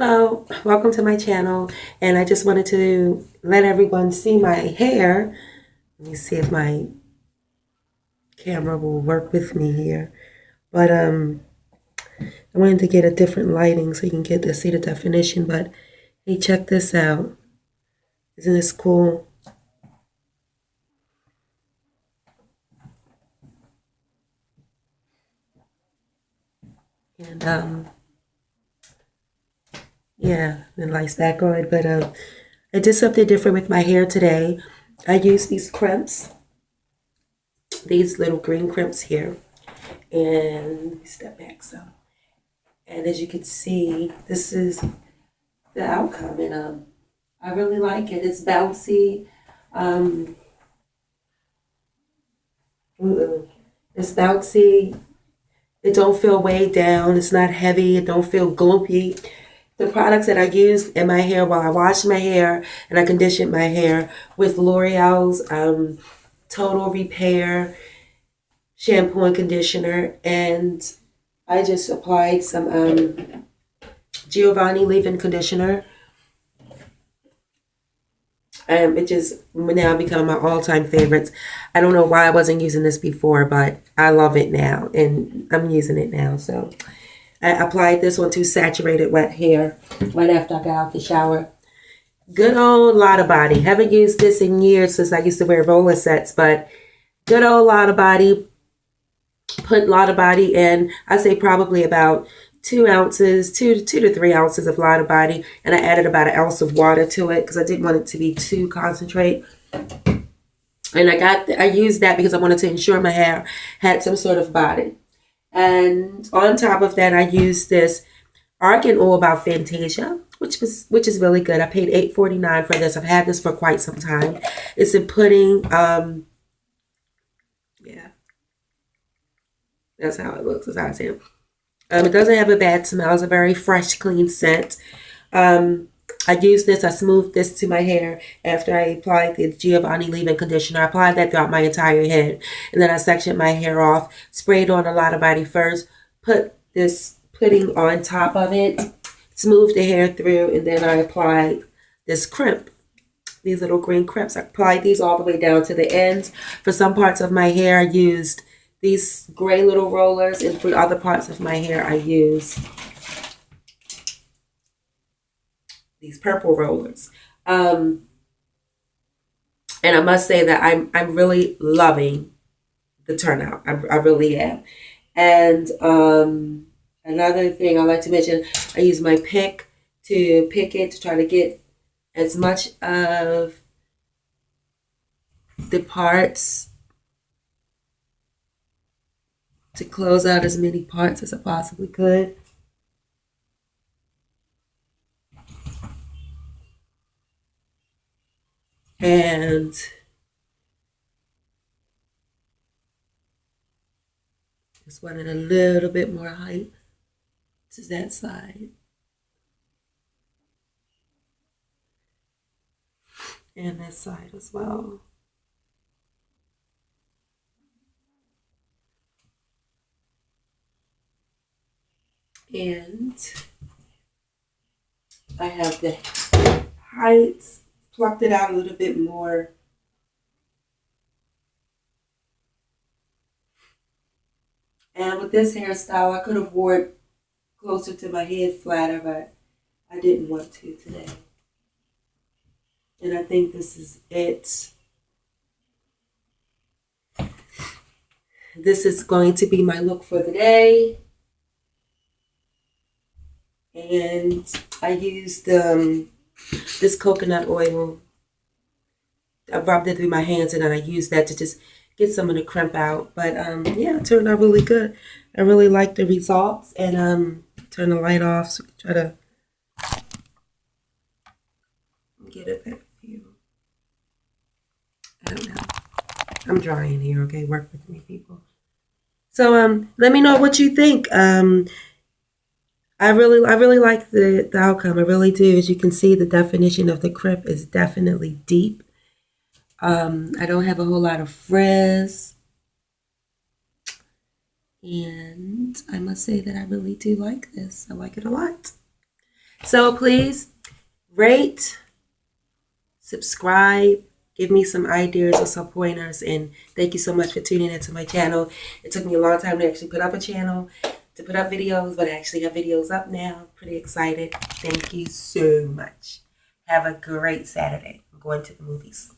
Hello, welcome to my channel. And I just wanted to let everyone see my hair. Let me see if my camera will work with me here. But I wanted to get a different lighting so you can get to see the definition. But hey, check this out. Isn't this cool? And yeah, the light's back on. But I did something different with my hair today. I used these crimps, these little green crimps here. And let me step back some. And as you can see, this is the outcome. And I really like it. It's bouncy. Um, it's bouncy. It don't feel weighed down. It's not heavy. It don't feel gloopy. The products that I used in my hair while I washed my hair and I conditioned my hair with L'Oreal's Total Repair shampoo and conditioner, and I just applied some Giovanni leave-in conditioner. It just now become my all-time favorites. I don't know why I wasn't using this before, but I love it now, and I'm using it now. So I applied this one to saturated wet hair right after I got out the shower. Good old Lotta Body. Haven't used this in years since I used to wear roller sets, but good old Lotta Body. Put Lotta Body in, I say probably about 2 ounces, 2 to 3 ounces of Lotta Body, and I added about an ounce of water to it because I didn't want it to be too concentrate. And I used that because I wanted to ensure my hair had some sort of body. And on top of that, I used this Argan Oil by Fantasia, which is really good. I paid $8.49 for this. I've had this for quite some time. It's a pudding. Yeah. That's how it looks. That's how I see it. It doesn't have a bad smell. It's a very fresh, clean scent. I used this. I smoothed this to my hair after I applied the Giovanni leave-in conditioner. I applied that throughout my entire head. And then I sectioned my hair off, sprayed on a Lotta Body first, put this pudding on top of it, smoothed the hair through, and then I applied this crimp. These little green crimps. I applied these all the way down to the ends. For some parts of my hair, I used these gray little rollers, and for other parts of my hair, I use these purple rollers. And I must say that I'm really loving the turnout. I really am. And another thing I like to mention, I use my pick to pick it to try to get as much of the parts, to close out as many parts as I possibly could. And just wanted a little bit more height to that side. And this side as well. And I have the heights, plucked it out a little bit more. And with this hairstyle, I could have wore it closer to my head flatter, but I didn't want to today. And I think this is it. This is going to be my look for the day. And I used this coconut oil. I rubbed it through my hands, and then I used that to just get some of the crimp out. But yeah, it turned out really good. I really like the results. And turn the light off so we can try to get a better view. I don't know. I'm drying here, okay? Work with me, people. So let me know what you think. I really like the outcome. I really do. As you can see, the definition of the crimp is definitely deep. I don't have a whole lot of frizz. And I must say that I really do like this. I like it a lot. So please rate, subscribe, give me some ideas or some pointers, and thank you so much for tuning into my channel. It took me a long time to actually put up a channel, to put up videos, but I actually have videos up now. Pretty excited. Thank you so much. Have a great Saturday. I'm going to the movies.